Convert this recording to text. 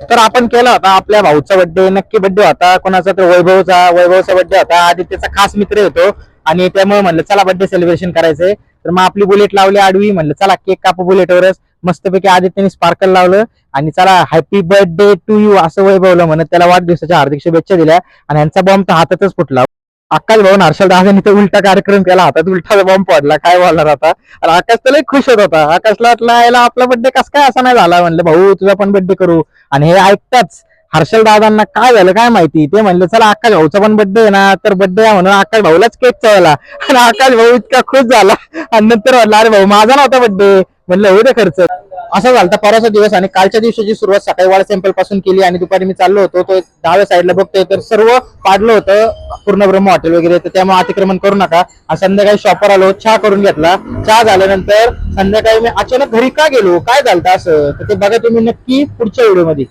तर आपण केला होता आपल्या भाऊचा बर्थडे, नक्की बर्थडे होता कोणाचा तर वैभवचा बर्थडे होता. आदित्यचा खास मित्र होतो आणि त्यामुळे म्हणलं चला बर्थडे सेलिब्रेशन करायचंय. तर मग आपली बुलेट लावली आडवी, म्हणलं चला केक कापू बुलेटवरच. मस्तपैकी आदित्यने स्पार्कल लावलं आणि चला हॅपी बर्थडे टू यू असं वैभवलं म्हणत त्याला वाढदिवसाच्या हार्दिक शुभेच्छा दिल्या. आणि यांचा बॉम्ब तर हातातच फुटला. आकाश भाऊ हर्षल दादांनी तर उलटा कार्यक्रम केला, हातात उलटा बॉम्ब पडला. काय बोलणार आता. आणि आकाश तर लय खुश होत होता. आकाशला वाटलं याला आपला बर्थडे कस काय असा नाही झाला. म्हणलं भाऊ तुझा पण बर्थडे करू. आणि हे ऐकताच हर्षल दादांना काय झालं काय माहिती, ते म्हणलं चला आकाश भाऊचा पण बर्थडे आहे ना, तर बर्थडे आहे म्हणून आकाश भाऊलाच केक चवला. आणि आकाश भाऊ इतका खुश झाला आणि नंतर म्हणला अरे भाऊ माझा नव्हता बर्थडे. म्हणलं होऊ दे खर्च. असं झालं परवाचा दिवस. आणि कालच्या दिवसाची सुरुवात सकाळी वाळ टेम्पल पासून केली आणि दुपारी मी चाललो होतो तो डाव्या साईडला बघतोय तर सर्व पाडलं होतं पूर्ण ब्रह्म हॉटेल वगैरे, तर त्यामुळे अतिक्रमण करू नका. आणि संध्याकाळी शॉपवर आलो, चहा करून घेतला. चहा झाल्यानंतर संध्याकाळी मी अचानक घरी का गेलो, काय झालं असं, तर ते बघा तुम्ही नक्की पुढच्या व्हिडिओमध्ये.